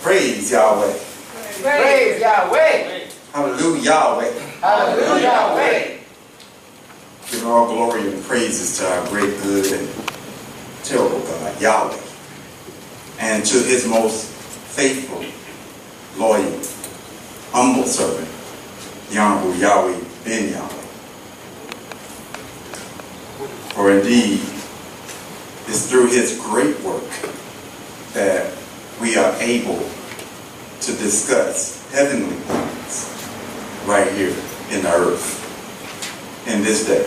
Praise Yahweh. Praise Yahweh. Hallelujah, Yahweh. Hallelujah, Yahweh. Give all glory and praises to our great, good, and terrible God, Yahweh. And to his most faithful, loyal, humble servant, the Honorable Yahweh ben Yahweh. For indeed, it's through his great work that we are able to discuss heavenly things right here in the earth in this day,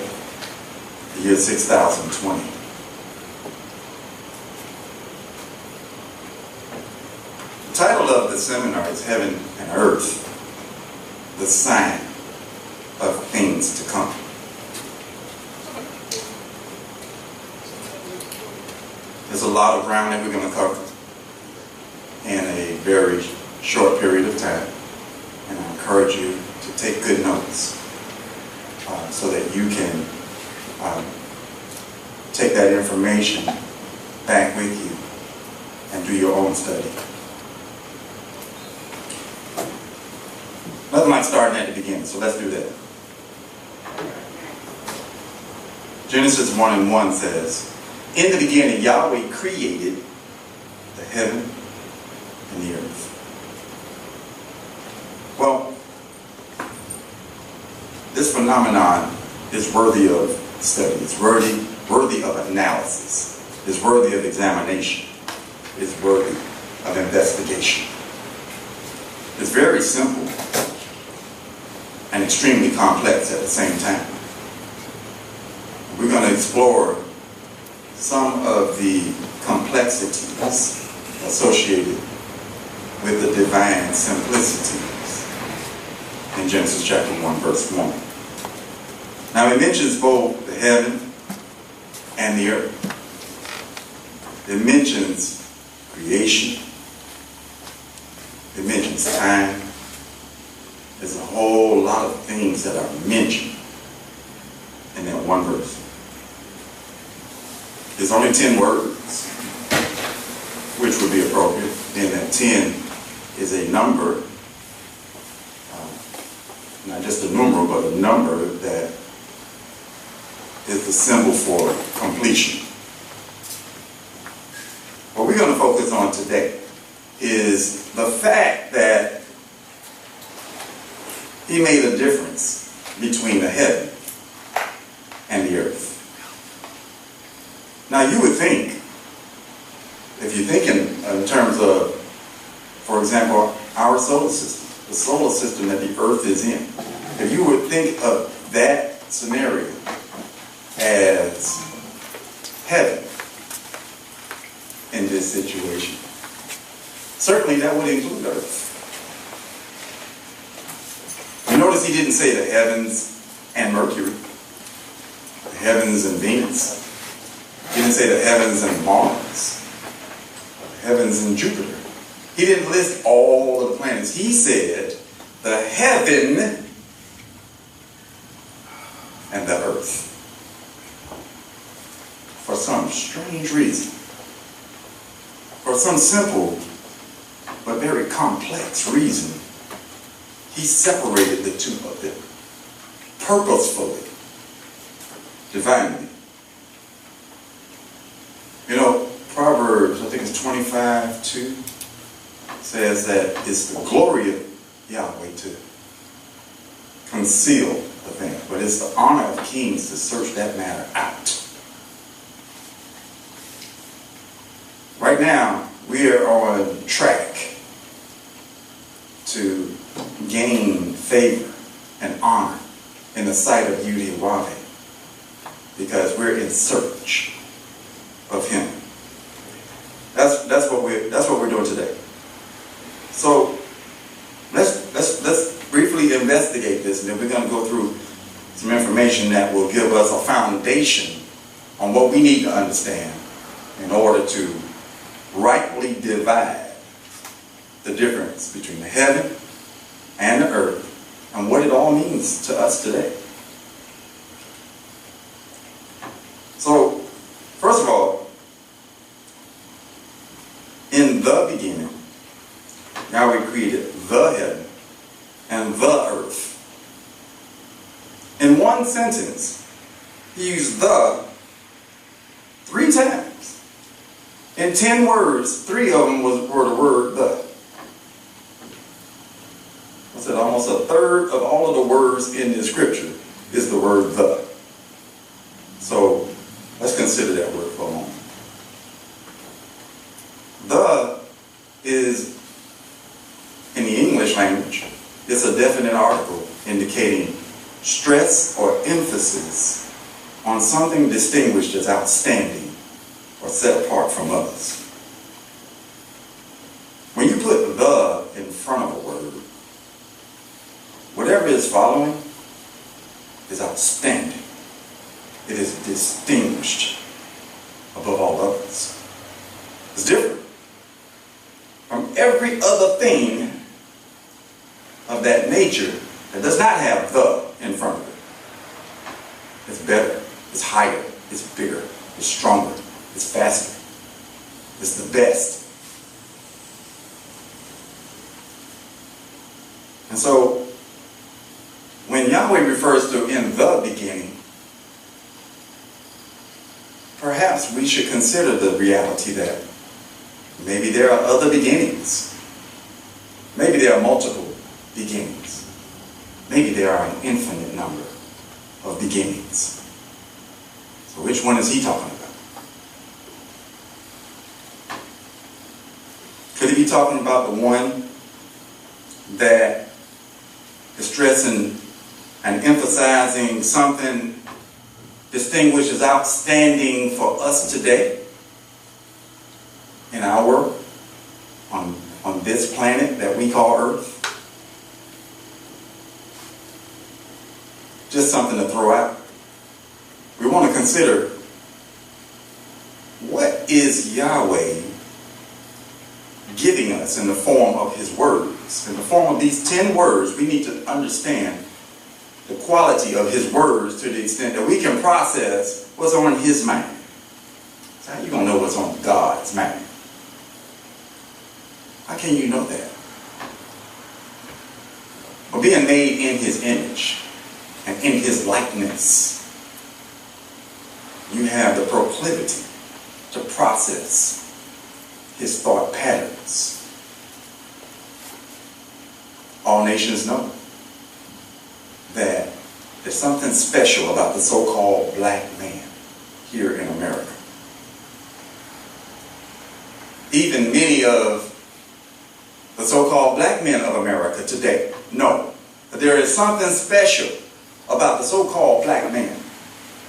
the year 6020. The title of the seminar is Heaven and Earth, the Sign of Things to Come. There's a lot of ground that we're going to cover in a very short period of time, and I encourage you to take good notes so that you can take that information back with you and do your own study. Nothing like starting at the beginning, so let's do that. Genesis 1:1 says, "In the beginning, Yahweh created the heaven and the earth." Well, this phenomenon is worthy of study. It's worthy of analysis. It's worthy of examination. It's worthy of investigation. It's very simple and extremely complex at the same time. We're going to explore some of the complexities associated with the divine simplicities in Genesis chapter 1, verse 1. Now it mentions both the heaven and the earth. It mentions creation. It mentions time. There's a whole lot of things that are mentioned in that one verse. There's only 10 words, which would be appropriate. And that 10 is a number, not just a numeral, but a number that is the symbol for completion. What we're going to focus on today is the fact that he made a difference between the heaven and the earth. Now you would think, if you're thinking in terms of, for example, our solar system, the solar system that the earth is in, if you would think of that scenario as heaven in this situation, certainly that would include earth. You notice he didn't say the heavens and Mercury, the heavens and Venus. He didn't say the heavens and Mars, the heavens and Jupiter. He didn't list all of the planets. He said the heaven and the earth. For some strange reason, for some simple but very complex reason, he separated the two of them purposefully, divinely. You know, Proverbs, I think it's 25:2, says that it's the glory of Yahweh to conceal a thing, but it's the honor of kings to search that matter out. Right now, we are on track to gain favor and honor in the sight of Yahweh because we're in search of him. That's what we're doing today. So let's briefly investigate this, and then we're going to go through some information that will give us a foundation on what we need to understand in order to rightly divide the difference between the heaven and the earth and what it all means to us today. So, first of all, in the beginning, Yahweh created the heaven and the earth. In one sentence, he used the 3 times. In 10 words, 3 of them were the word the. I said almost a third of all of the words in the scripture is the word the. So let's consider that word for a moment. The is, in the English language, it's a definite article indicating stress or emphasis on something distinguished as outstanding or set apart from others. When you put the in front of a word, whatever is following is outstanding. It is distinguished above all others. It's different from every other thing of that nature that does not have the in front of it. It's better, it's higher, it's bigger, it's stronger, it's faster, it's the best. And so, when Yahweh refers to in the beginning, perhaps we should consider the reality that maybe there are other beginnings. Maybe there are multiple beginnings. Maybe there are an infinite number of beginnings. So which one is he talking about? Could he be talking about the one that is stressing and emphasizing something distinguished as outstanding for us today in our world on this planet that we call Earth? Just something to throw out. We want to consider, what is Yahweh giving us in the form of his words? In the form of these 10 words, we need to understand the quality of his words to the extent that we can process what's on his mind. So how are you going to know what's on God's mind? How can you know that? Well, being made in his image and in his likeness, you have the proclivity to process his thought patterns. All nations know that there's something special about the so-called black man here in America. Even many of the so-called black men of America today know that there is something special about the so-called black man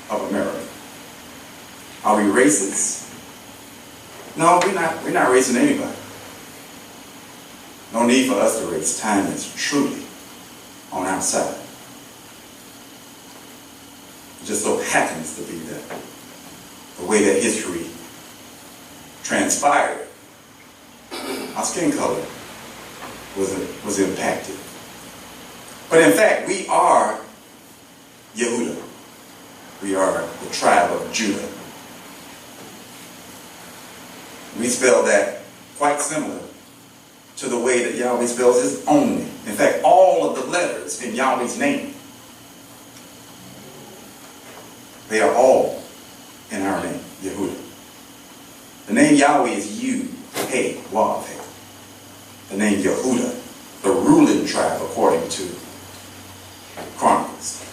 of America. Are we racist? No, we're not racing anybody. No need for us to race. Time is truly on our side. It just so happens to be that the way that history transpired, our skin color was impacted. But in fact, we are Yehuda. We are the tribe of Judah. We spell that quite similar to the way that Yahweh spells his own name. In fact, all of the letters in Yahweh's name, they are all in our name, Yehuda. The name Yahweh is Yud-He-Wav-He. The name Yehuda, the ruling tribe according to Chronicles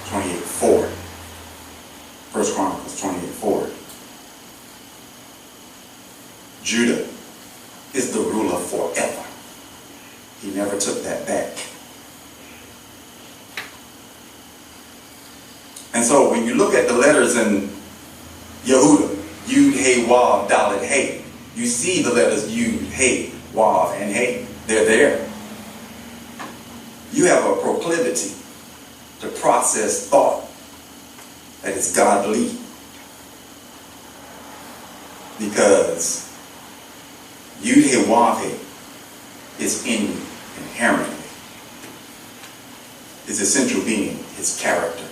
28:4. 1 Chronicles 28:4. Judah is the ruler forever. He never took that back. And so when you look at the letters in Yehuda, Yud, He, Wav, Dalet, He, you see the letters Yud, He, Wav, and He. They're there. You have a proclivity to process thought that is godly, because Yud, He, Wav, He is in you inherently. His essential being, his character.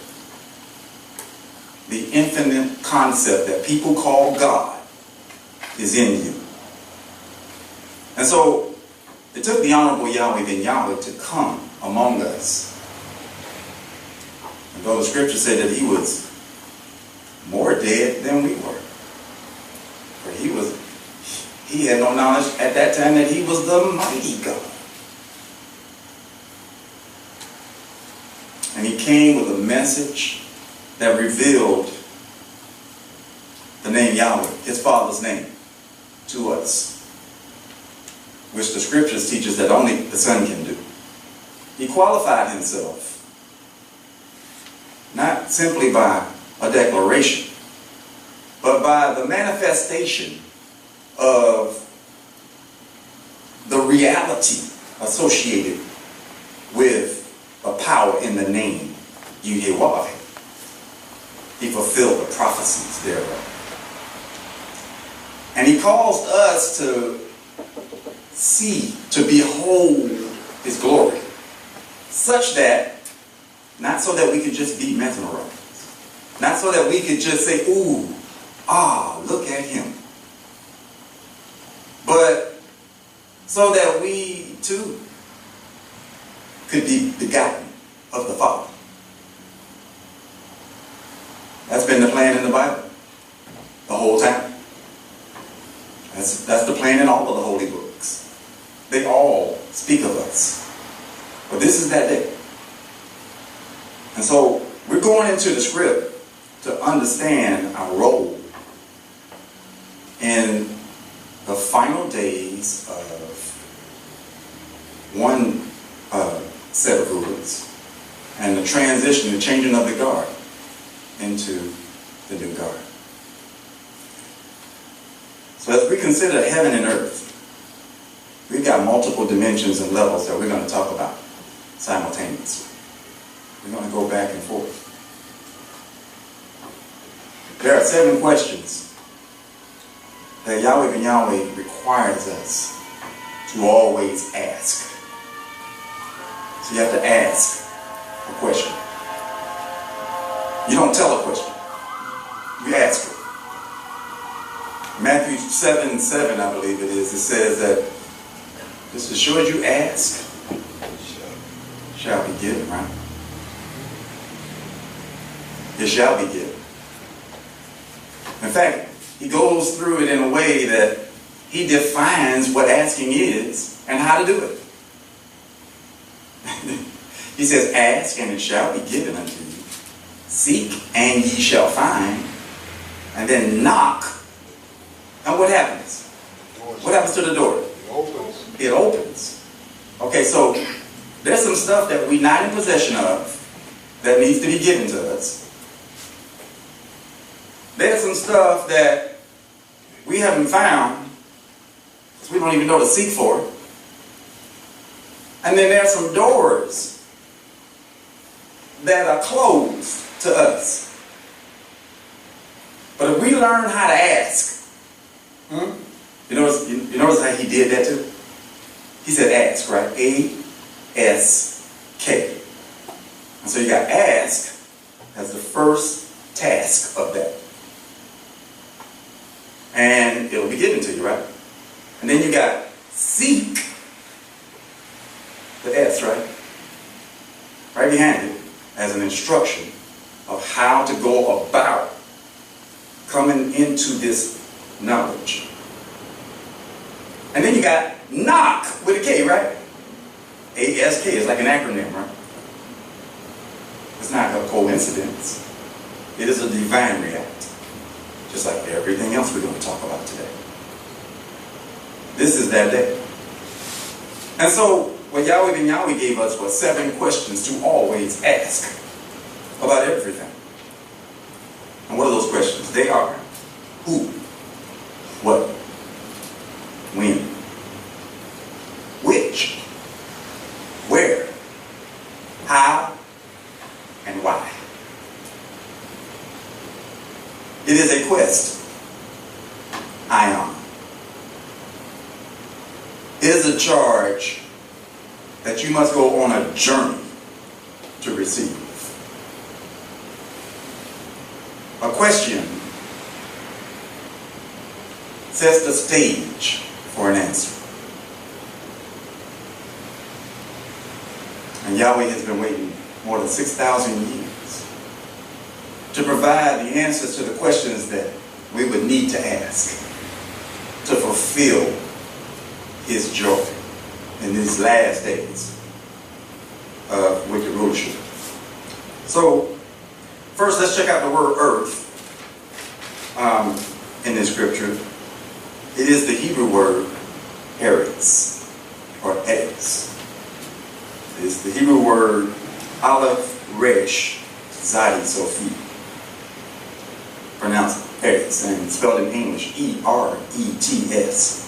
The infinite concept that people call God is in you. And so, It took the Honorable Yahweh ben Yahweh to come among us. And though the scripture said that he was more dead than we were. For he had no knowledge at that time that he was the mighty God. And he came with a message that revealed the name Yahweh, his Father's name, to us, which the scriptures teach us that only the Son can do. He qualified himself, not simply by a declaration, but by the manifestation of the reality associated with a power in the name Yahweh. He fulfilled the prophecies thereof. And he caused us to see, to behold his glory, such that, not so that we could just be mesmerized, not so that we could just say, ooh, ah, look at him, but so that we too could be begotten of the Father. That's been the plan in the Bible the whole time. That's the plan in all of the holy books. They all speak of us. But this is that day. And so we're going into the script to understand our role in the final days of one set of rulers and the transition, the changing of the guard into the new guard. So as we consider heaven and earth, we've got multiple dimensions and levels that we're going to talk about simultaneously. We're going to go back and forth. There are 7 questions that Yahweh ben Yahweh requires us to always ask. So you have to ask a question. You don't tell a question. You ask it. Matthew 7:7, I believe it is, it says that just as sure as you ask, shall be given, right? It shall be given. In fact, he goes through it in a way that he defines what asking is and how to do it. He says, ask and it shall be given unto you. Seek and ye shall find. And then knock. And what happens? What happens to the door? It opens. It opens. Okay, so there's some stuff that we're not in possession of that needs to be given to us. There's some stuff that we haven't found because we don't even know to seek for. And then there's some doors that are closed to us. But if we learn how to ask, you notice how he did that too? He said ask, right? A-S-K. And so you got ask as the first task of that. And it'll be given to you, right? And then you got seek, the S, right? Right behind it as an instruction of how to go about coming into this knowledge. And then you got knock with a K, right? A-S-K is like an acronym, right? It's not a coincidence. It is a divine reality. Just like everything else we're going to talk about today. This is that day. And so, what Yahweh ben Yahweh gave us was 7 questions to always ask about everything. And what are those questions? They are who, what, when, which, where, how, and why. It is a quest. Ion. It is a charge that you must go on a journey to receive. A question sets the stage for an answer. And Yahweh has been waiting more than 6,000 years to provide the answers to the questions that we would need to ask to fulfill his joy in these last days of wicked rulership. So, first let's check out the word earth in this scripture. It is the Hebrew word eretz, or eretz. It's the Hebrew word aleph resh zadi sofi, pronounced eretz, and spelled in English E-R-E-T-S.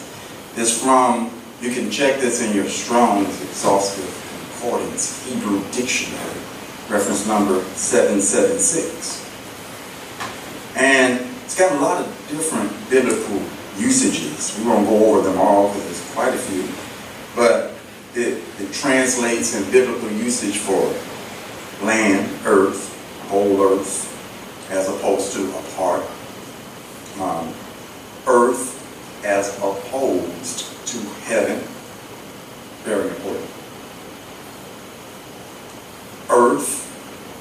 It's from, you can check this in your Strong's Exhaustive Concordance Hebrew Dictionary, reference number 776. And it's got a lot of different biblical usages. We won't go over them all because there's quite a few, but it translates in biblical usage for land, earth, whole earth, as opposed to a part. Earth as opposed to heaven. Very important. Earth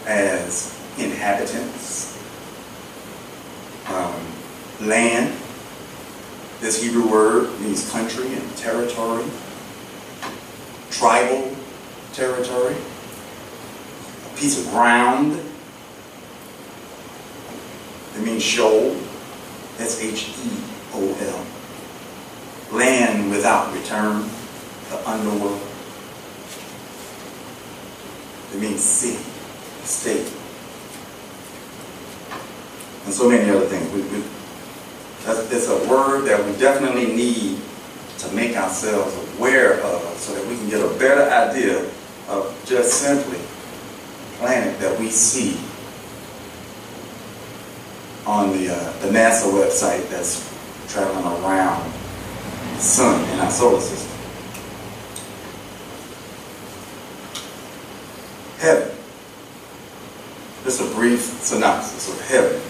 as inhabitants. Land, this Hebrew word means country and territory. Tribal territory. A piece of ground. It means shoal. S-H-E-O-L. Land without return. The underworld. It means city, state, and so many other things. It's a word that we definitely need to make ourselves aware of so that we can get a better idea of just simply the planet that we see on the NASA website that's traveling around the sun in our solar system. Heaven. Just a brief synopsis of heaven.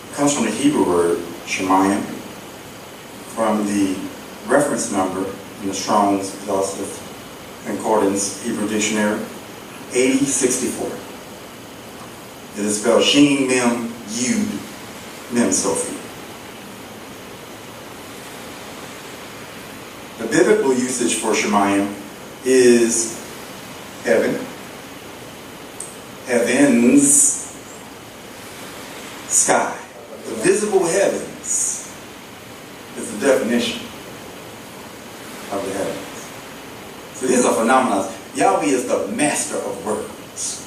It comes from the Hebrew word shemayim, from the reference number in the Strong's Exhaustive Concordance Hebrew Dictionary, 8064. It is spelled Sheen Mem Yud Mem Sophie. The biblical usage for shemayim is heaven, heavens, sky. The visible heavens is the definition of the heavens. So here's a phenomenon. Yahweh is the master of words.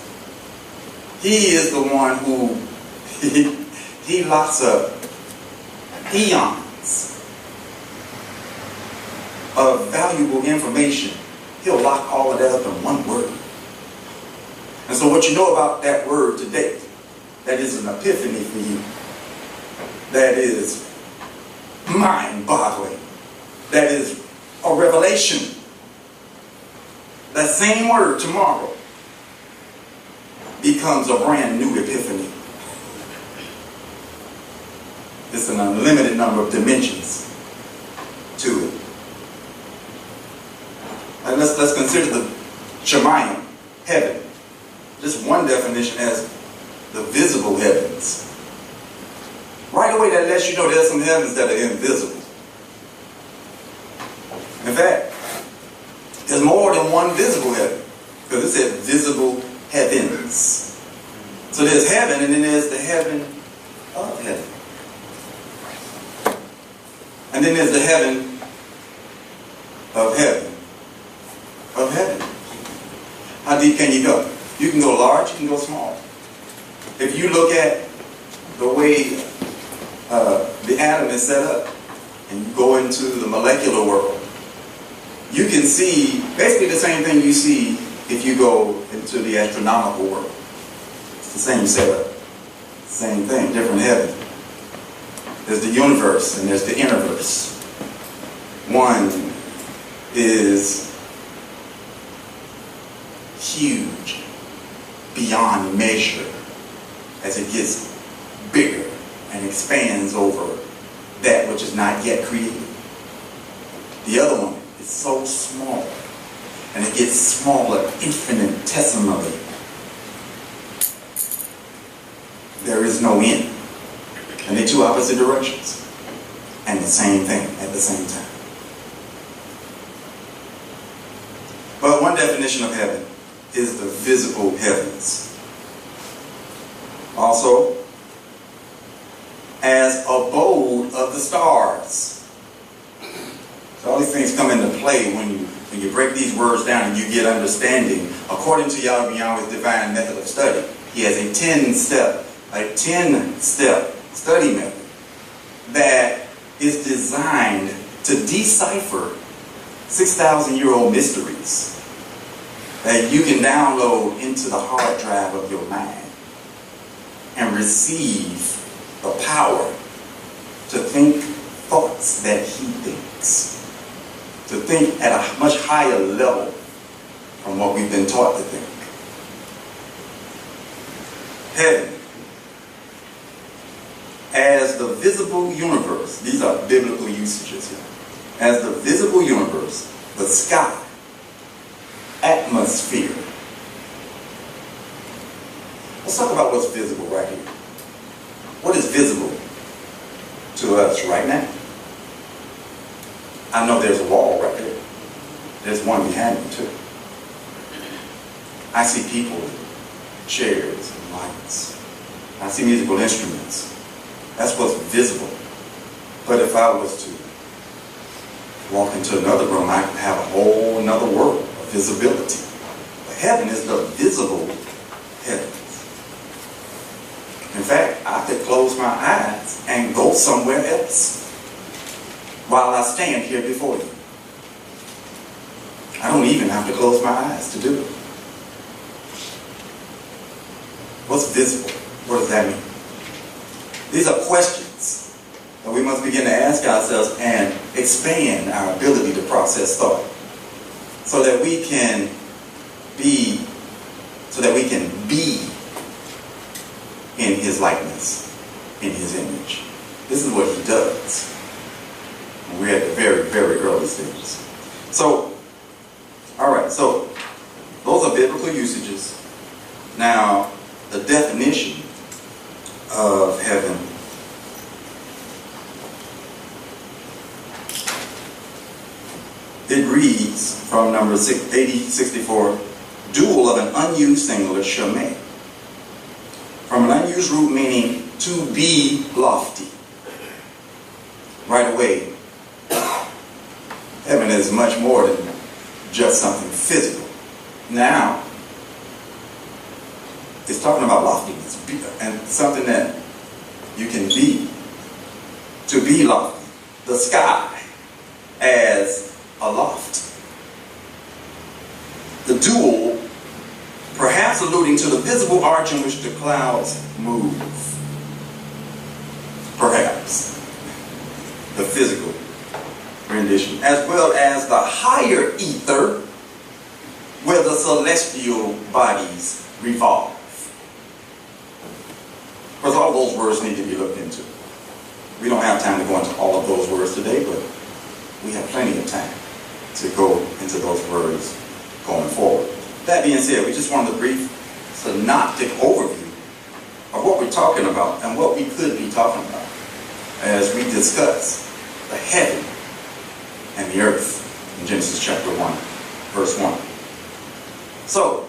He is the one who he locks up eons of valuable information. He'll lock all of that up in one word. And so what you know about that word today, that is an epiphany for you. That is mind-boggling. That is a revelation. That same word tomorrow becomes a brand new epiphany. It's an unlimited number of dimensions to it. And let's consider the shemayim, heaven. Just one definition as the visible heavens. Right away that lets you know there's some heavens that are invisible. In fact, there's more than one visible heaven. Because it said visible heavens. So there's heaven and then there's the heaven of heaven. And then there's the heaven of heaven. Of heaven. How deep can you go? You can go large, you can go small. If you look at the way the atom is set up, and you go into the molecular world, you can see basically the same thing you see if you go into the astronomical world. It's the same setup. Same thing, different heaven. There's the universe and there's the interverse. One is huge, beyond measure, as it gets bigger and expands over that which is not yet created. The other one is so small, and it gets smaller infinitesimally. There is no end. And they're two opposite directions, and the same thing at the same time. But one definition of heaven is the visible heavens. Also, as abode of the stars. So all these things come into play when you break these words down and you get understanding. According to Yahweh's divine method of study, he has a 10-step study method that is designed to decipher 6,000-year-old mysteries that you can download into the hard drive of your mind and receive the power to think thoughts that he thinks, to think at a much higher level from what we've been taught to think. Heaven, as the visible universe, these are biblical usages here, as the visible universe, the sky, atmosphere. Let's talk about what's visible right here. What is visible to us right now? I know there's a wall right there. There's one behind me too. I see people, chairs, and lights. I see musical instruments. That's what's visible. But if I was to walk into another room, I could have a whole another world of visibility. But heaven is the visible heavens. In fact, I could close my eyes and go somewhere else while I stand here before you. I don't even have to close my eyes to do it. What's visible? What does that mean? These are questions that we must begin to ask ourselves and expand our ability to process thought so that we can be in his likeness, in his image. This is what he does. We're at the very, very early stages. So, all right, so those are biblical usages. Now, the definition of heaven. It reads from number 8064, dual of an unused singular, shameh. From an unused root meaning to be lofty. Right away, heaven is much more than just something physical. Now, it's talking about loftiness and something that you can be. To be lofty. The sky as a loft. The dual, perhaps alluding to the visible arch in which the clouds move. Perhaps. The physical rendition. As well as the higher ether where the celestial bodies revolve. Because all those words need to be looked into. We don't have time to go into all of those words today, but we have plenty of time to go into those words going forward. That being said, we just wanted a brief synoptic overview of what we're talking about and what we could be talking about as we discuss the heaven and the earth in Genesis chapter 1, verse 1. So,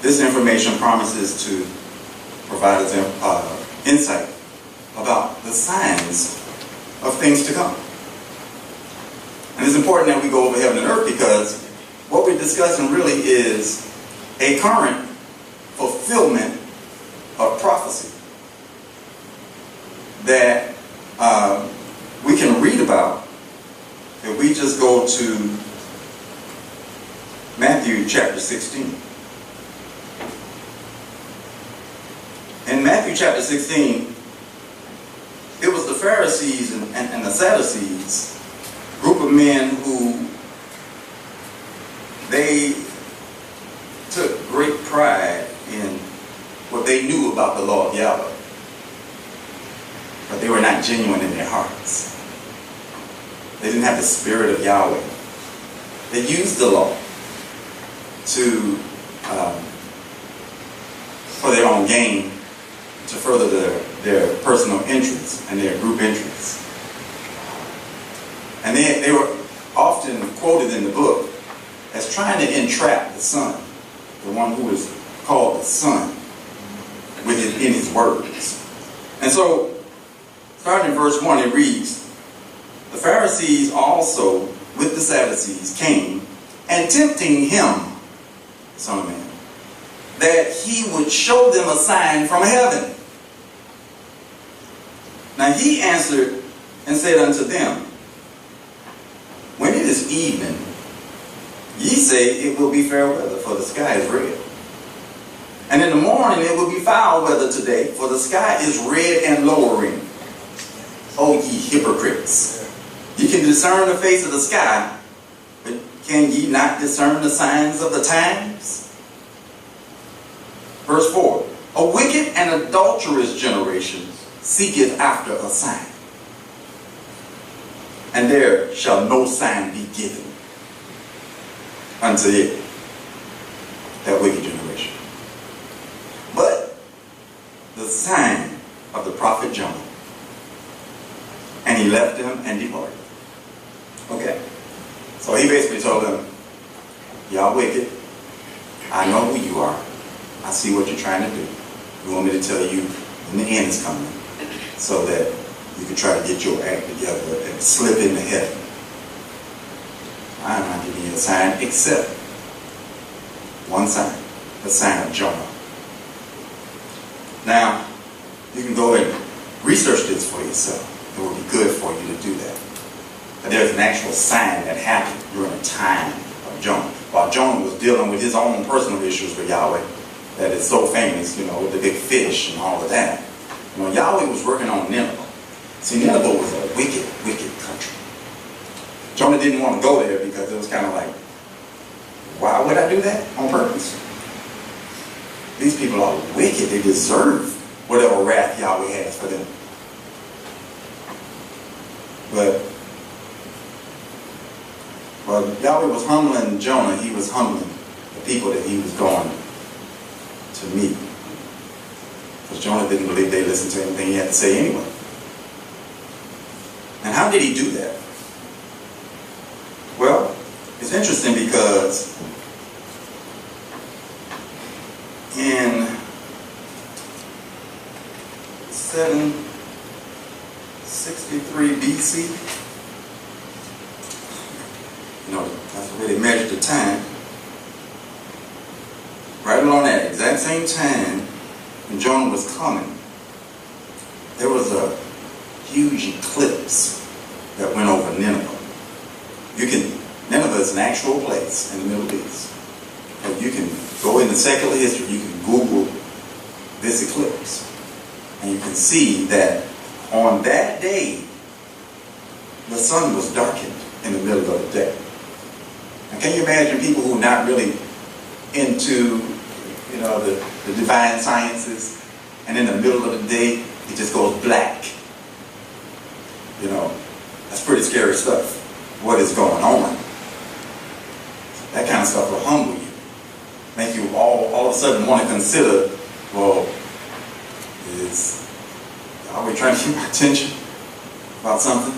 this information promises to provide us insight about the signs of things to come. And it's important that we go over heaven and earth because what we're discussing really is a current fulfillment of prophecy that we can read about if we just go to Matthew chapter 16. In Matthew chapter 16, it was the Pharisees and the Sadducees, group of men who they took great pride in what they knew about the law of Yahweh. but they were not genuine in their hearts. They didn't have the spirit of Yahweh. They used the law to for their own gain, to further their personal interests and their group interests. And they were often quoted in the book as trying to entrap the Son, the one who is called the Son, in his words. And so, starting in verse 1, it reads, "The Pharisees also with the Sadducees came, and tempting him," the Son of Man, "that he would show them a sign from heaven. Now he answered and said unto them, When it is evening, ye say it will be fair weather, for the sky is red. And in the morning it will be foul weather today, for the sky is red and lowering. O ye hypocrites! Ye can discern the face of the sky, but can ye not discern the signs of the times?" Verse 4, "A wicked and adulterous generation seeketh after a sign, and there shall no sign be given unto it," that wicked generation, "but the sign of the prophet Jonah. And he left them and departed." Okay, so he basically told them, "Y'all wicked. I know who you are. I see what you're trying to do. You want me to tell you when the end is coming, so that you can try to get your act together and slip into heaven. I'm not giving you a sign except one sign, the sign of Jonah." Now, you can go and research this for yourself. It will be good for you to do that. But there's an actual sign that happened during the time of Jonah. While Jonah was dealing with his own personal issues with Yahweh, that is so famous, with the big fish and all of that. Yahweh was working on Nineveh. See, Nineveh was a wicked, wicked country. Jonah didn't want to go there because it was kind of like, why would I do that on purpose? These people are wicked. They deserve whatever wrath Yahweh has for them. But while Yahweh was humbling Jonah, he was humbling the people that he was going to meet. Because Jonah didn't believe they listened to anything he had to say anyway. And how did he do that? Well, it's interesting because in 763 BC, that's where they measured the time. Right along that exact same time when Jonah was coming, there was a huge eclipse that went over Nineveh. Nineveh is an actual place in the Middle East. And you can go into secular history, you can Google this eclipse, and you can see that on that day, the sun was darkened in the middle of the day. Now, can you imagine people who are not really into, the divine sciences, and in the middle of the day, it just goes black? That's pretty scary stuff. What is going on? That kind of stuff will humble you. Make you all of a sudden want to consider, are we trying to keep my attention about something?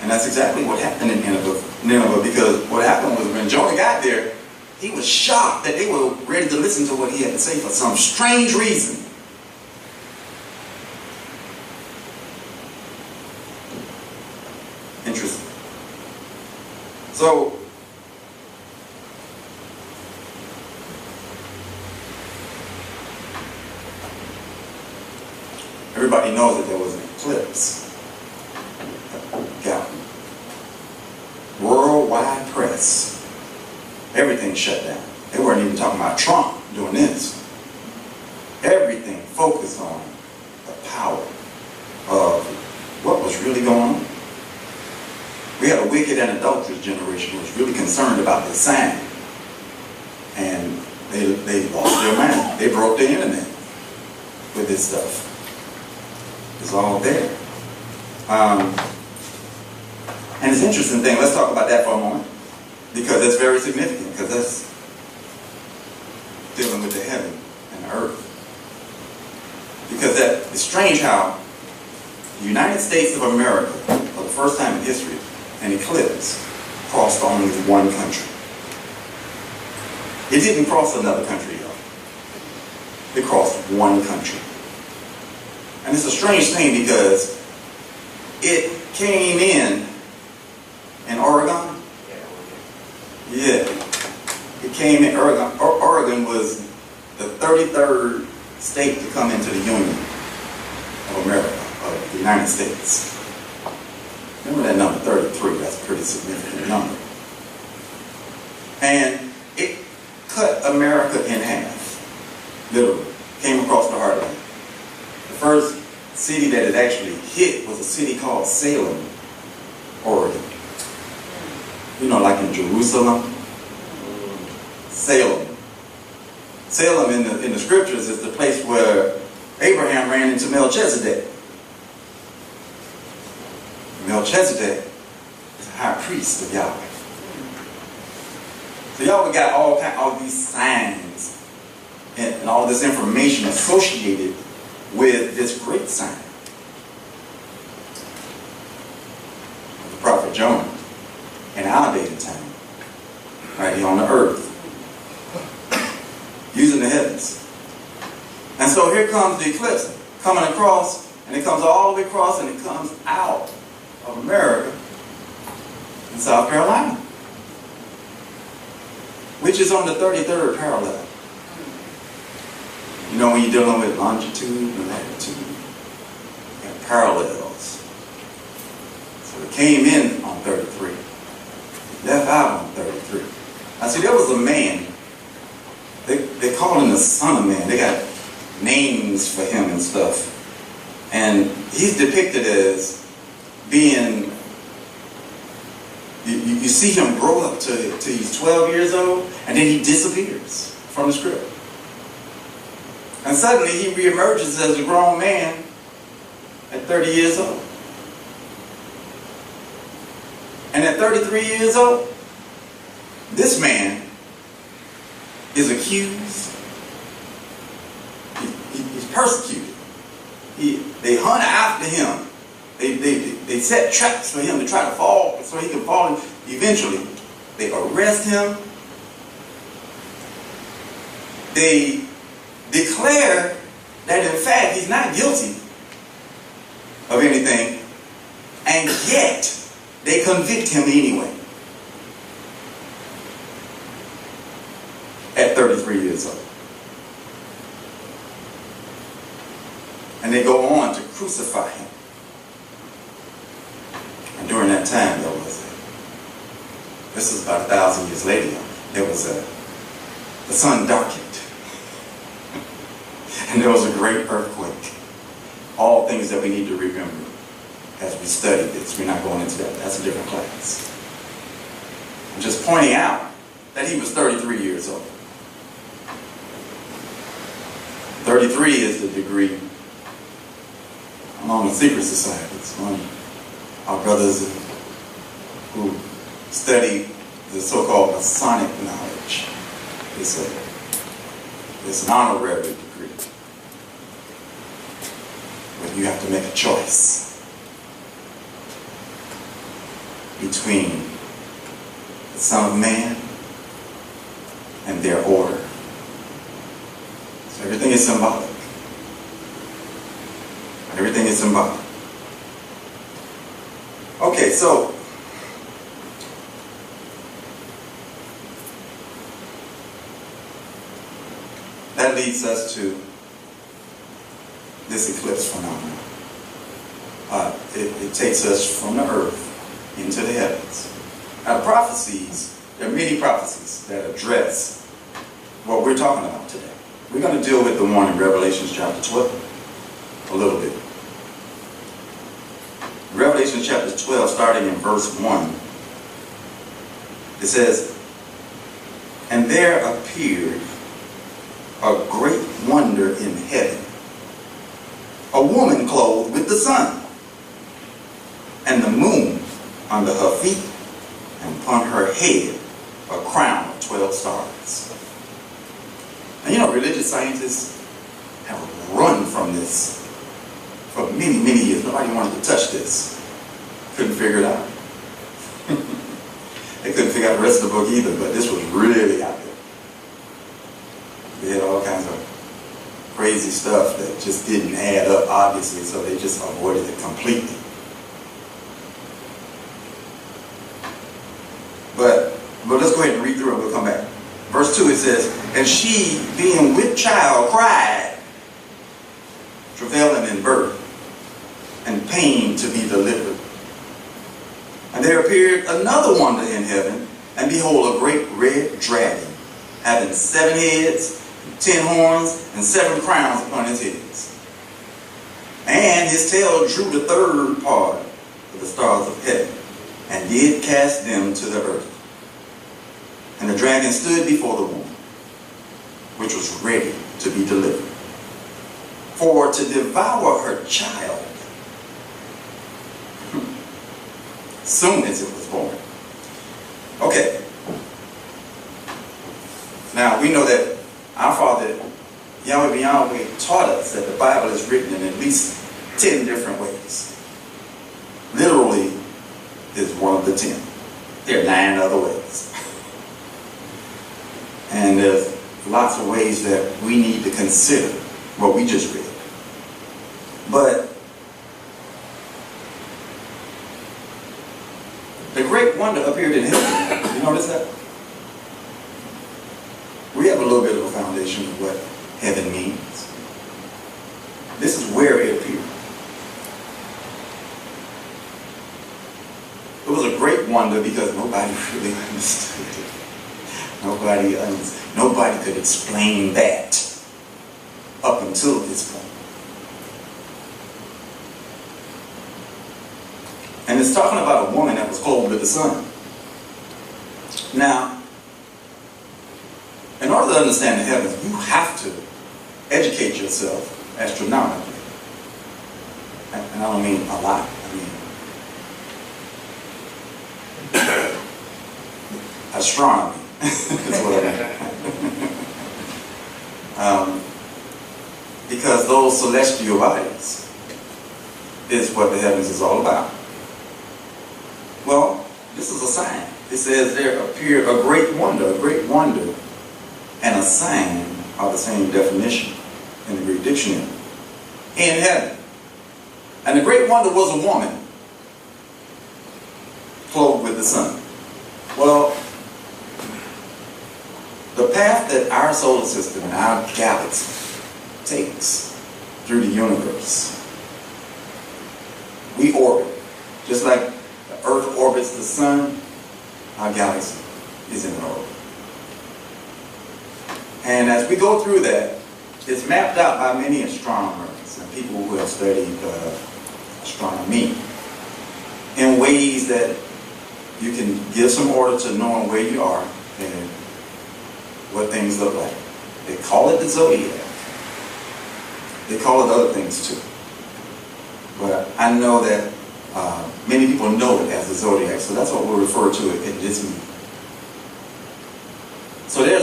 And that's exactly what happened in Nineveh, because what happened was when Jonah got there, he was shocked that they were ready to listen to what he had to say for some strange reason. Interesting. So, everybody knows that there was an eclipse. Got worldwide press. Everything shut down. They weren't even talking about Trump doing this. Everything focused on the power of what was really going on. We had a wicked and adulterous generation who was really concerned about the sign. And they lost their mind. They broke the internet with this stuff. is all there. And it's an interesting thing. Let's talk about that for a moment, because that's very significant, because that's dealing with the heaven and the earth. Because that it's strange how the United States of America, for the first time in history, an eclipse crossed only one country. It didn't cross another country, though. It crossed one country. And it's a strange thing because it came in Oregon. Yeah. It came in Oregon. Oregon was the 33rd state to come into the Union of America, of the United States. Remember that number, 33. That's a pretty significant number. And it cut America in half, literally. Came across the heartland. The first city that it actually hit was a city called Salem, Oregon. You know, like in Jerusalem. Salem. Salem in the scriptures is the place where Abraham ran into Melchizedek. Melchizedek is the high priest of Yahweh. So Yahweh got all these signs and all this information associated with this great sign. The prophet Jonah in our day and time, right here on the earth, using the heavens. And so here comes the eclipse coming across, and it comes all the way across, and it comes out of America in South Carolina, which is on the 33rd parallel. You know, when you're dealing with longitude and latitude, you got parallels. So it came in on 33. It left out on 33. Now see, there was a man, they call him the Son of Man. They got names for him and stuff. And he's depicted as being, you see him grow up to he's 12 years old, and then he disappears from the script. And suddenly he reemerges as a grown man at 30 years old. And at 33 years old, this man is accused. He's persecuted. They hunt after him. They set traps for him to try to fall, so he can fall. Eventually, they arrest him. They declare that in fact he's not guilty of anything, and yet they convict him anyway at 33 years old. And they go on to crucify him. And during that time, this is about 1,000 years later, the sun darkened. And there was a great earthquake. All things that we need to remember as we study this. We're not going into that. That's a different class. I'm just pointing out that he was 33 years old. 33 is the degree among the secret societies, among our brothers who study the so-called Masonic knowledge. It's an honorary degree. But you have to make a choice between the Son of Man and their order. So everything is symbolic. Everything is symbolic. Okay, so that leads us to this eclipse phenomenon. It takes us from the earth into the heavens. Now, prophecies, there are many prophecies that address what we're talking about today. We're going to deal with the one in Revelation chapter 12 a little bit. Revelation chapter 12, starting in verse 1, it says, "And there appeared a great wonder in heaven, a woman clothed with the sun, and the moon under her feet, and upon her head a crown of 12 stars. Now, you know, religious scientists have run from this for many, many years. Nobody wanted to touch this. Couldn't figure it out. They couldn't figure out the rest of the book either, but this was really out there. They had all kinds of crazy stuff that just didn't add up, obviously, so they just avoided it completely. But let's go ahead and read through it, we'll come back. Verse 2, it says, "And she, being with child, cried, travailing in birth, and pain to be delivered. And there appeared another wonder in heaven, and behold, a great red dragon, having 7 heads, 10 horns, and 7 crowns upon his heads. And his tail drew the third part of the stars of heaven, and did cast them to the earth. And the dragon stood before the woman, which was ready to be delivered, for to devour her child, soon as it was born." Okay. Now, we know that our Father, Yahweh, taught us that the Bible is written in at least 10 different ways. Literally is one of the 10. There are 9 other ways. And there's lots of ways that we need to consider what we just read. But the great wonder appeared in heaven. You notice that? We have a little bit of a foundation of what heaven means. This is where it appeared. It was a great wonder because nobody really understood it. Nobody could explain that up until this point. And it's talking about a woman that was clothed with the sun. Now, in order to understand the heavens, you have to educate yourself astronomically. And I don't mean a lot. I mean astronomy. That's what I mean. Because those celestial bodies is what the heavens is all about. Well, this is a sign. It says there appeared a great wonder and a sign are the same definition in the Greek dictionary. In heaven. And the great wonder was a woman clothed with the sun. Well, the path that our solar system and our galaxy takes through the universe, we orbit. Just like the Earth orbits the sun, our galaxy is in orbit. And as we go through that, it's mapped out by many astronomers and people who have studied astronomy in ways that you can give some order to knowing where you are and what things look like. They call it the zodiac. They call it other things too. But I know that many people know it as the zodiac, so that's what we'll refer to it in this meeting. So there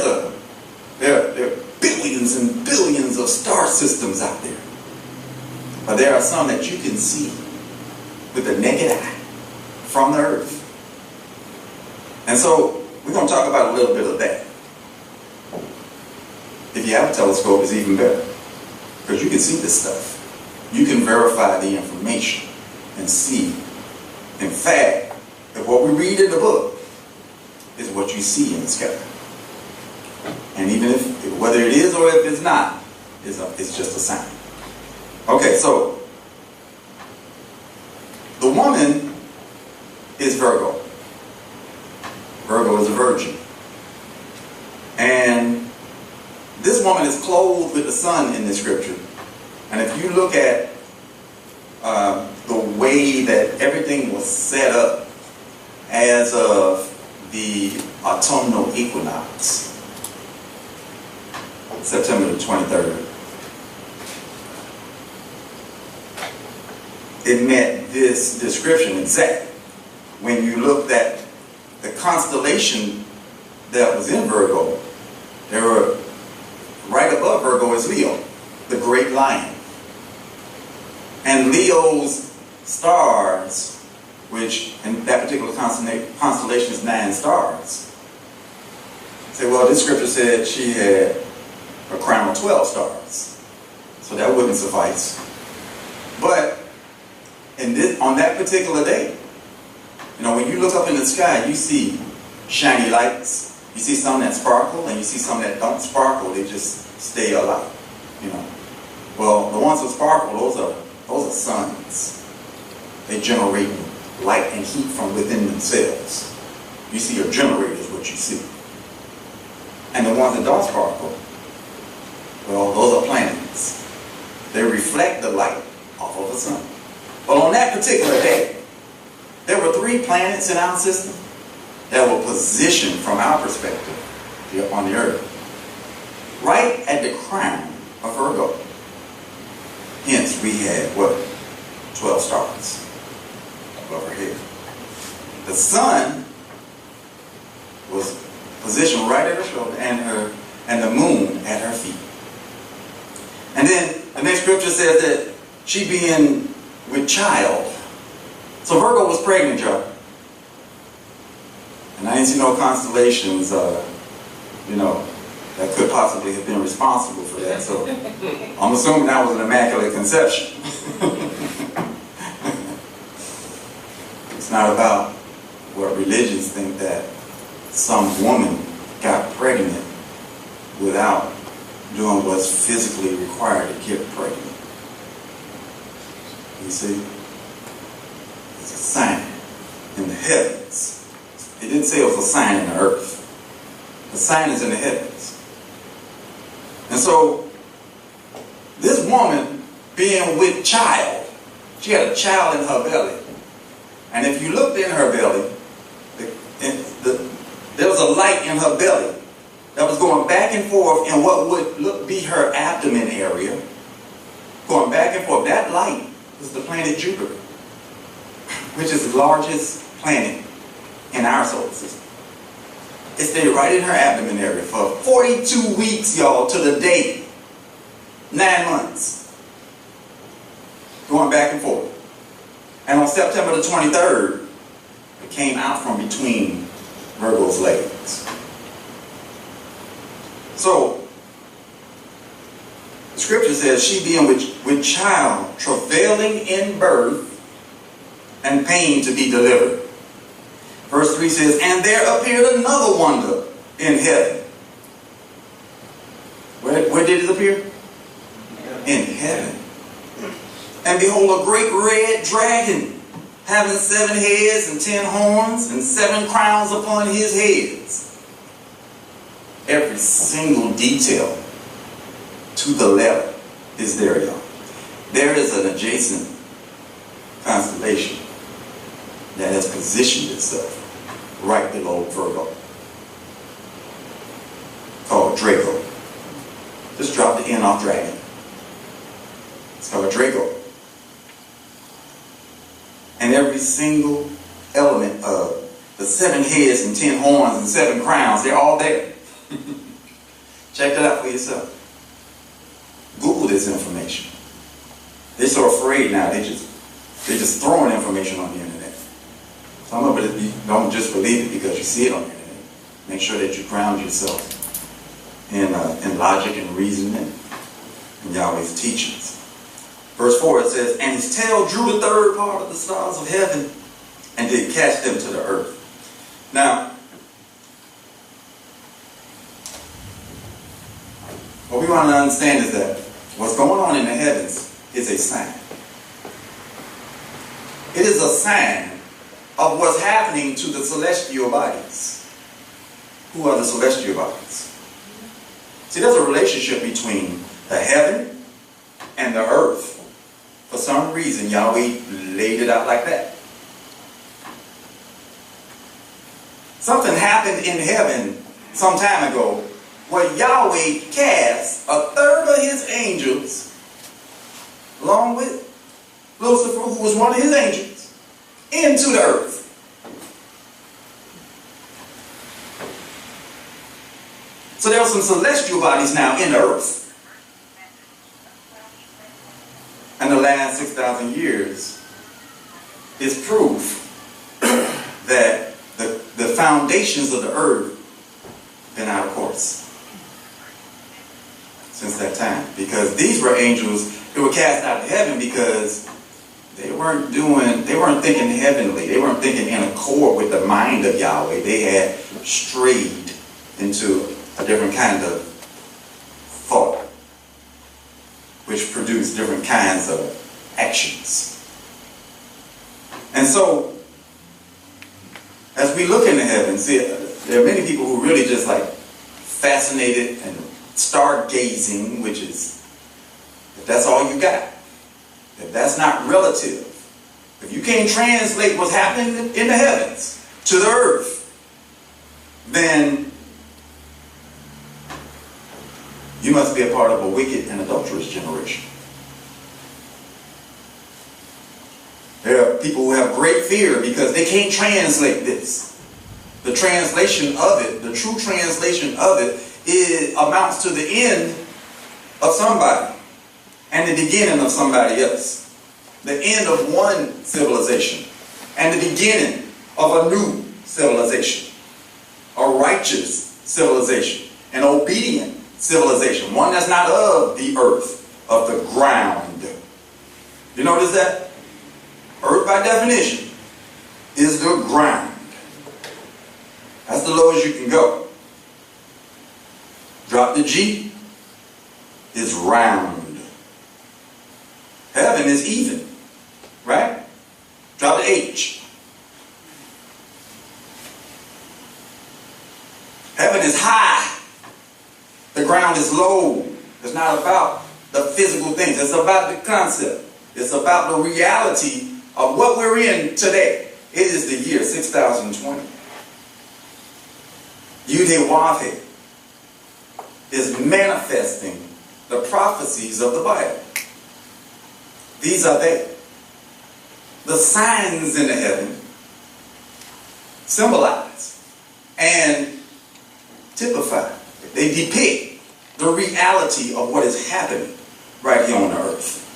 are billions and billions of star systems out there. But there are some that you can see with the naked eye from the earth. And so we're going to talk about a little bit of that. If you have a telescope, it's even better, because you can see this stuff. You can verify the information and see. In fact, if what we read in the book is what you see in the sky. And even if, whether it is or if it's not, it's just a sign. Okay, so the woman is Virgo. Virgo is a virgin. And this woman is clothed with the sun in the scripture. And if you look at the way that everything was set up as of the autumnal equinox, September the 23rd, it met this description exactly. When you looked at the constellation that was in Virgo, there were right above Virgo is Leo, the great lion. And Leo's stars, which in that particular constellation is 9 stars. Say, well, this scripture said she had a crown of 12 stars. So that wouldn't suffice. But on that particular day, you know, when you look up in the sky, you see shiny lights. You see some that sparkle, and you see some that don't sparkle. They just stay alight, you know. Well, the ones that sparkle, those are suns. They generate light and heat from within themselves. You see a generator is what you see. And the ones that don't sparkle, well, those are planets. They reflect the light off of the sun. Well, on that particular day, there were 3 planets in our system that were positioned from our perspective here on the earth, right at the crown of Virgo. Hence, we had, what, 12 stars above her head. The sun was positioned right at her shoulder, and the moon at her feet. And then the next scripture says that she being with child. So Virgo was pregnant, y'all. And I didn't see no constellations, you know, that could possibly have been responsible for that. So I'm assuming that was an immaculate conception. It's not about what religions think that some woman got pregnant without doing what's physically required to get pregnant. You see? It's a sign in the heavens. It didn't say it was a sign in the earth. The sign is in the heavens. And so, this woman being with child, she had a child in her belly. And if you looked in her belly, there was a light in her belly that was going back and forth in what would be her abdomen area. Going back and forth. That light was the planet Jupiter, which is the largest planet in our solar system. It stayed right in her abdomen area for 42 weeks, y'all, to the date. 9 months. Going back and forth. And on September the 23rd, it came out from between Virgo's legs. So, the scripture says, she being with child, travailing in birth, and pain to be delivered. Verse 3 says, and there appeared another wonder in heaven. Where did it appear? In heaven. And behold, a great red dragon, having 7 heads and 10 horns, and 7 crowns upon his heads. Every single detail to the letter is there, y'all. There is an adjacent constellation that has positioned itself right below Virgo, called Draco. Just drop the N off dragon. It's called a Draco. And every single element of the 7 heads and 10 horns and 7 crowns, they're all there. Check that out for yourself. Google this information. They're so afraid now, they're just throwing information on the internet. Some of it, you don't just believe it because you see it on the internet. Make sure that you ground yourself in logic and reasoning and Yahweh's teachings. Verse 4, it says, and his tail drew the 3rd part of the stars of heaven and did cast them to the earth. Now, what we want to understand is that what's going on in the heavens is a sign. It is a sign of what's happening to the celestial bodies. Who are the celestial bodies? See, there's a relationship between the heaven and the earth. For some reason, Yahweh laid it out like that. Something happened in heaven some time ago where Yahweh cast 1/3 of his angels along with Lucifer, who was one of his angels, into the earth. So there are some celestial bodies now in the earth. And the last 6,000 years is proof that the foundations of the earth have been out of course since that time. Because these were angels who were cast out of heaven because they weren't thinking heavenly. They weren't thinking in accord with the mind of Yahweh. They had strayed into a different kind of thought, which produced different kinds of actions. And so, as we look in the heavens, see, there are many people who really just like fascinated and stargazing, which is, if that's all you got, if that's not relative, if you can't translate what's happening in the heavens to the earth, then you must be a part of a wicked and adulterous generation. There are people who have great fear because they can't translate this. The translation of it, the true translation of it, amounts to the end of somebody and the beginning of somebody else. The end of one civilization and the beginning of a new civilization. A righteous civilization. An obedient civilization. One that's not of the earth, of the ground. You notice that? Earth, by definition, is the ground. That's the lowest you can go. Drop the G, it's round. Heaven is even, right? Drop the H. Heaven is high. The ground is low. It's not about the physical things. It's about the concept. It's about the reality of what we're in today. It is the year 6020. Yahweh is manifesting the prophecies of the Bible. These are they. The signs in the heaven symbolize and typify. They depict the reality of what is happening right here on the earth.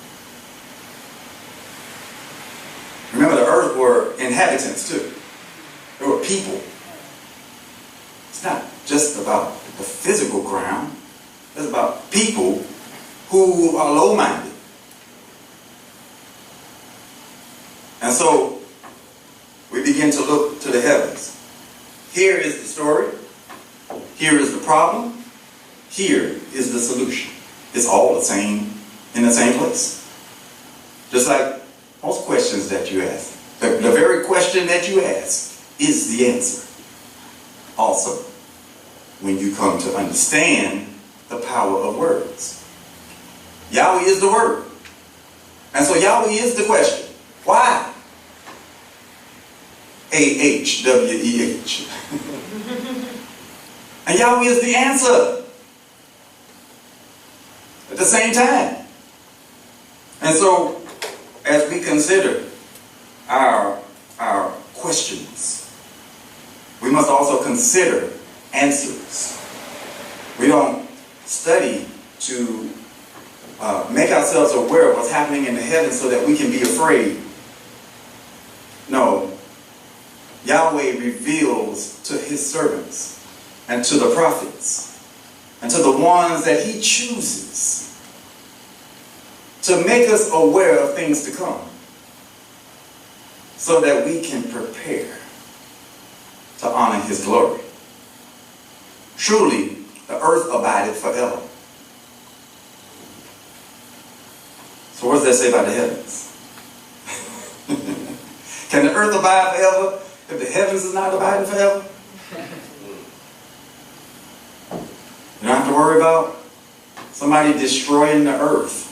Remember, the earth were inhabitants too. There were people. It's not just about the physical ground. It's about people who are low-minded. And so, we begin to look to the heavens. Here is the story. Here is the problem. Here is the solution. It's all the same, in the same place. Just like most questions that you ask. The very question that you ask is the answer. Also, when you come to understand the power of words. Yahweh is the word. And so Yahweh is the question. Why? A-H-W-E-H. And Yahweh is the answer. At the same time. And so, as we consider our questions, we must also consider answers. We don't study to make ourselves aware of what's happening in the heavens so that we can be afraid. No. Yahweh reveals to his servants and to the prophets and to the ones that he chooses to make us aware of things to come so that we can prepare to honor his glory. Truly, the earth abideth forever. So what does that say about the heavens? Can the earth abide forever if the heavens is not abiding forever? You don't have to worry about somebody destroying the earth.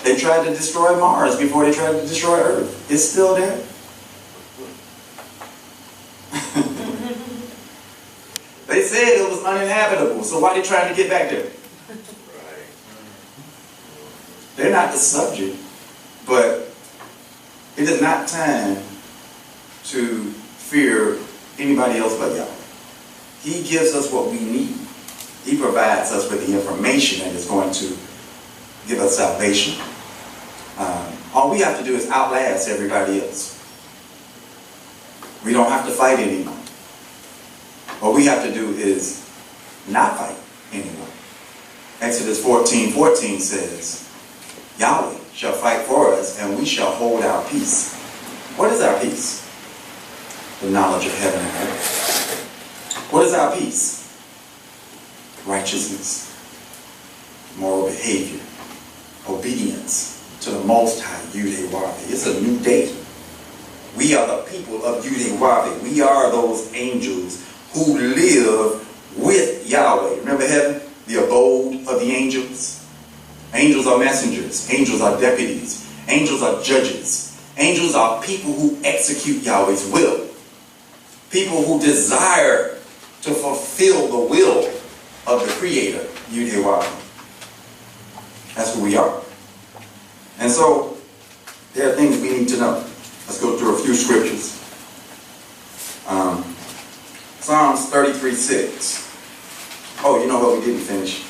They tried to destroy Mars before they tried to destroy Earth. It's still there. They said it was uninhabitable, so why are they trying to get back there? They're not the subject, but It is not time to fear anybody else but Yahweh. He gives us what we need. He provides us with the information that is going to give us salvation. All we have to do is outlast everybody else. We don't have to fight anymore. What we have to do is not fight anymore. Exodus 14:14 says, Yahweh shall fight for us, and we shall hold our peace. What is our peace? The knowledge of heaven and earth. What is our peace? Righteousness, moral behavior, obedience to the Most High, Yahweh. It's a new day. We are the people of Yahweh. We are those angels who live with Yahweh. Remember heaven? The abode of the angels. Angels are messengers. Angels are deputies. Angels are judges. Angels are people who execute Yahweh's will. People who desire to fulfill the will of the Creator, Yahweh. That's who we are. And so, there are things we need to know. Let's go through a few scriptures. Psalms 33:6. Oh, you know what we didn't finish?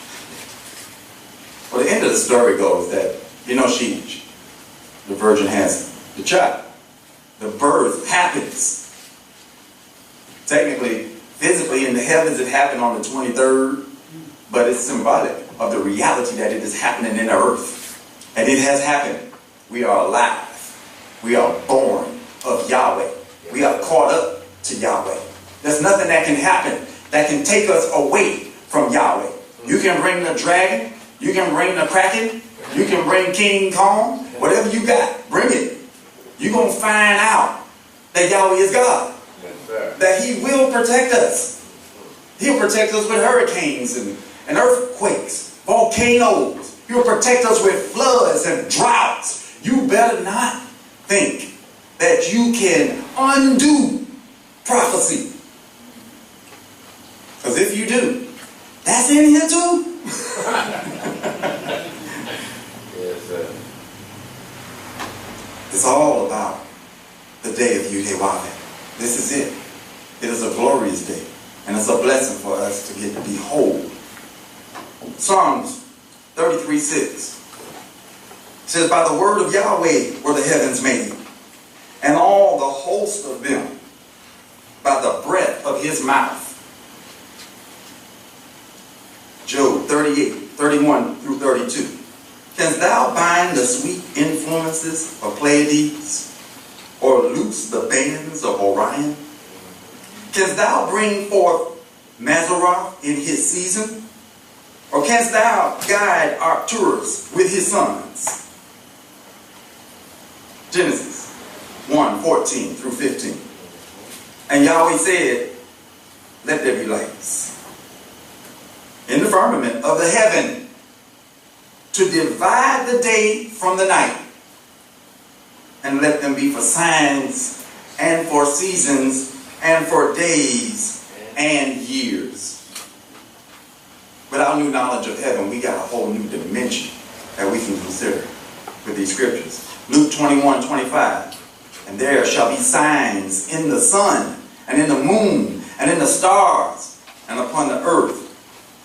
Well, the end of the story goes that, you know, the virgin has the child. The birth happens. Technically, physically in the heavens it happened on the 23rd, but it's symbolic of the reality that it is happening in the earth. And it has happened. We are alive. We are born of Yahweh. We are caught up to Yahweh. There's nothing that can happen that can take us away from Yahweh. You can bring the dragon. You can bring the kraken. You can bring King Kong. Whatever you got, bring it. You're going to find out that Yahweh is God. That He will protect us. He'll protect us with hurricanes and earthquakes, volcanoes. He'll protect us with floods and droughts. You better not think that you can undo prophecy. Because if you do, that's in here too. Yes, sir. It's all about the day of Yahweh. This is it. It is a glorious day. And it's a blessing for us to get to be whole. Psalms 33:6 says, by the word of Yahweh were the heavens made, and all the host of them by the breath of His mouth. Job 38:31 through 32. Canst thou bind the sweet influences of Pleiades, or loose the bands of Orion? Canst thou bring forth Mazzaroth in his season? Or canst thou guide Arcturus with his sons? Genesis 1:14 through 15. And Yahweh said, let there be lights in the firmament of the heaven to divide the day from the night, and let them be for signs and for seasons and for days and years. With our new knowledge of heaven, we got a whole new dimension that we can consider with these scriptures. Luke 21:25. And there shall be signs in the sun, and in the moon, and in the stars, and upon the earth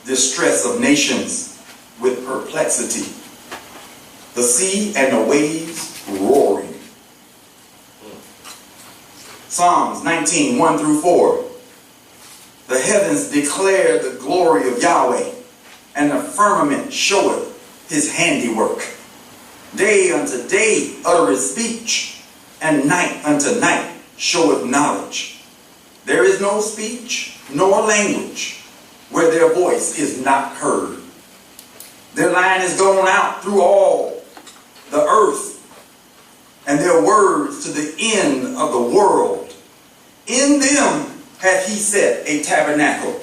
distress of nations with perplexity, the sea and the waves roaring. Psalms 19:1 through 4. The heavens declare the glory of Yahweh, and the firmament showeth His handiwork. Day unto day uttereth speech, and night unto night showeth knowledge. There is no speech nor language where their voice is not heard. Their line is gone out through all the earth, and their words to the end of the world. In them hath He set a tabernacle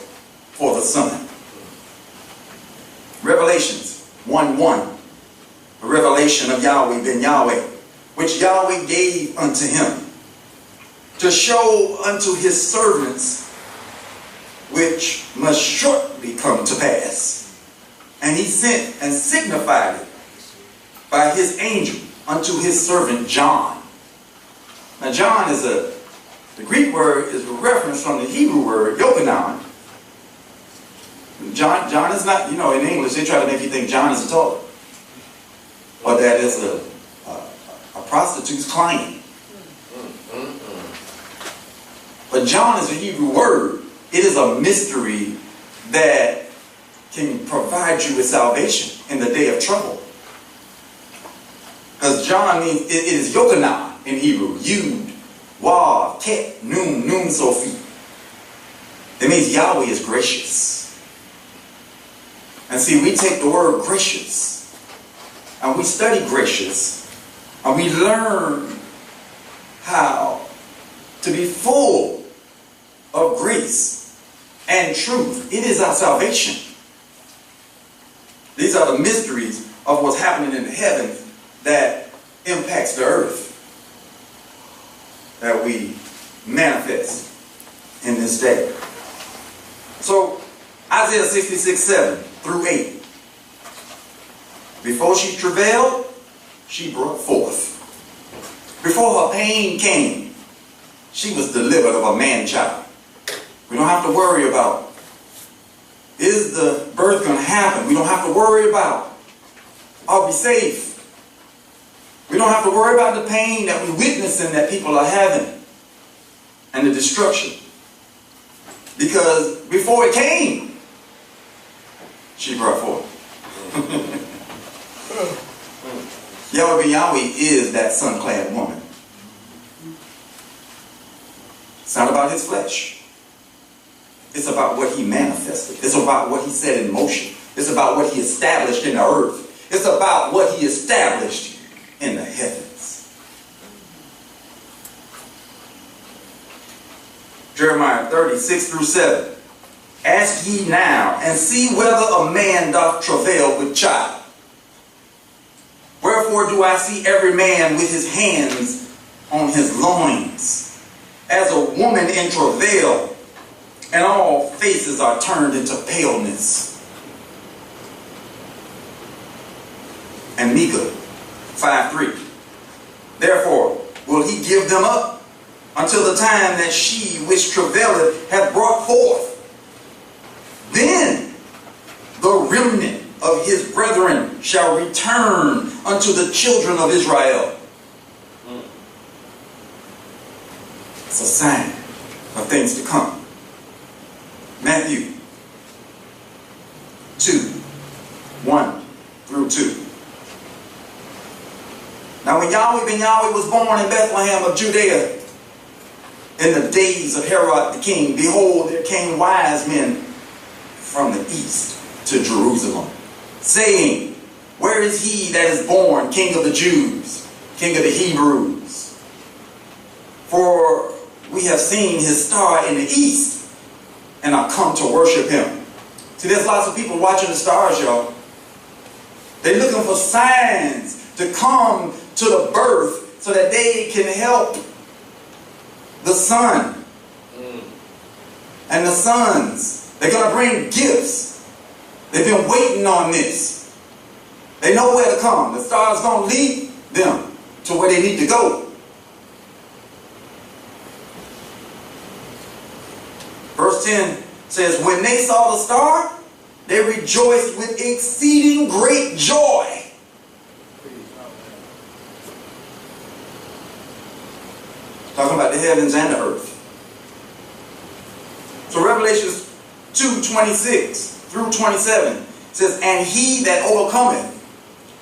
for the sun. Revelations 1:1. A revelation of Yahweh ben Yahweh, which Yahweh gave unto Him, to show unto His servants which must shortly come to pass. And He sent and signified it by His angel unto His servant John, Now John is the Greek word is a reference from the Hebrew word Yochanan. John is not, you know, in English they try to make you think John is a toilet. Or that is a prostitute's client. But John is a Hebrew word. It is a mystery that can provide you with salvation in the day of trouble. Because John means, it is Yochanan in Hebrew. Yud, Wav, Ket, Nun, Nun, Sophie. It means Yahweh is gracious. And see, we take the word gracious, and we study gracious, and we learn how to be full of grace and truth. It is our salvation. These are the mysteries of what's happening in the heavens that impacts the earth that we manifest in this day. So Isaiah 66:7 through 8. Before she travailed, she brought forth. Before her pain came, she was delivered of a man-child. We don't have to worry about, is the birth going to happen? We don't have to worry about, I'll be safe. We don't have to worry about the pain that we're witnessing that people are having and the destruction. Because before it came, she brought forth. Yahweh is that sun-clad woman. It's not about his flesh. It's about what he manifested. It's about what he set in motion. It's about what he established in the earth. It's about what he established in the heavens. Jeremiah 30:6-7. Ask ye now, and see whether a man doth travail with child. Wherefore do I see every man with his hands on his loins, as a woman in travail, and all faces are turned into paleness. And Micah 5:3. Therefore will he give them up until the time that she which travaileth hath brought forth. Then the remnant of his brethren shall return unto the children of Israel. It's a sign of things to come. Matthew 2:1-2. Now when Yahweh was born in Bethlehem of Judea, in the days of Herod the king, behold, there came wise men from the east to Jerusalem, saying, where is he that is born King of the Jews, King of the Hebrews? For we have seen his star in the east, and are come to worship him. See, there's lots of people watching the stars, y'all. They're looking for signs to come to the birth so that they can help the sun and the sons. They're going to bring gifts. They've been waiting on this. They know where to come. The star's going to lead them to where they need to go. Verse 10 says, when they saw the star, they rejoiced with exceeding great joy. Talking about the heavens and the earth. So Revelation 2:26-27 says, and he that overcometh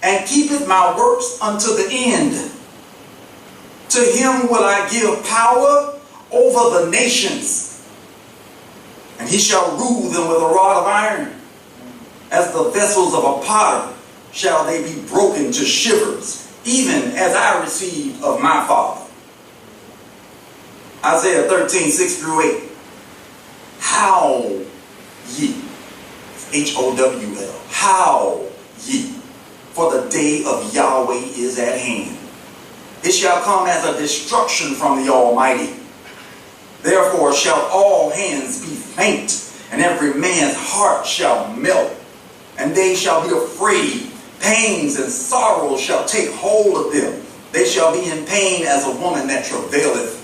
and keepeth my works unto the end, to him will I give power over the nations, and he shall rule them with a rod of iron. As the vessels of a potter shall they be broken to shivers, even as I received of my Father. Isaiah 13:6-8. Howl ye, H-O-W-L, howl ye, for the day of Yahweh is at hand. It shall come as a destruction from the Almighty. Therefore shall all hands be faint, and every man's heart shall melt, and they shall be afraid. Pains and sorrows shall take hold of them, They shall be in pain as a woman that travaileth.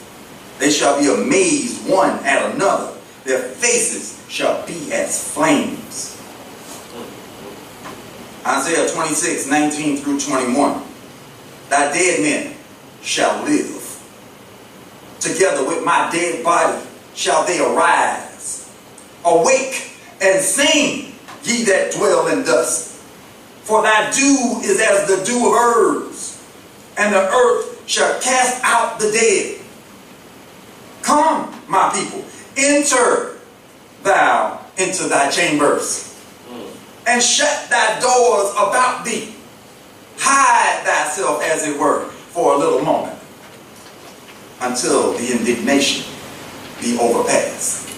They shall be amazed one at another. Their faces shall be as flames. Isaiah 26, 19 through 21. Thy dead men shall live. Together with my dead body shall they arise. Awake and sing, ye that dwell in dust. For thy dew is as the dew of herbs, and the earth shall cast out the dead. Come, my people, enter thou into thy chambers, and shut thy doors about thee. Hide thyself, as it were, for a little moment, until the indignation be overpassed.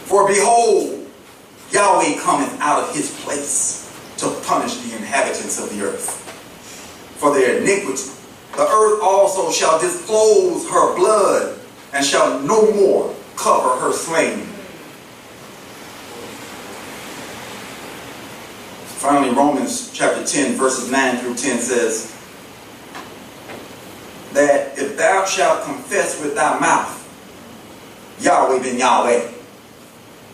For behold, Yahweh cometh out of his place to punish the inhabitants of the earth for their iniquity. The earth also shall disclose her blood, and shall no more cover her slain. Finally, Romans chapter 10, verses 9 through 10 says that if thou shalt confess with thy mouth Yahweh ben Yahweh,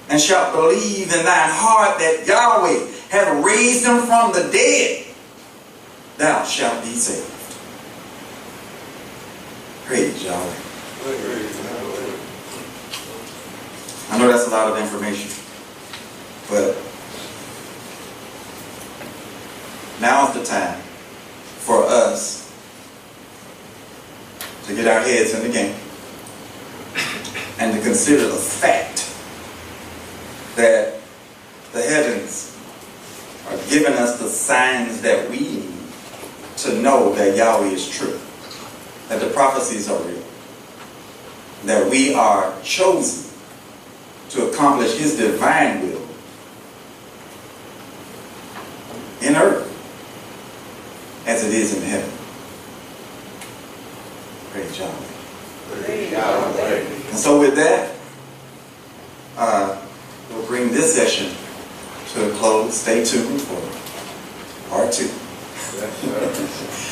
and shalt believe in thine heart that Yahweh hath raised him from the dead, thou shalt be saved. Praise Yahweh. I know that's a lot of information, but now's the time for us to get our heads in the game and to consider the fact that the heavens are giving us the signs that we need to know that Yahweh is true, that the prophecies are real, that we are chosen to accomplish his divine will in earth as it is in heaven. Praise Yahweh. Praise Yahweh. And so with that, we'll bring this session to a close. Stay tuned for part 2. Yes, sir.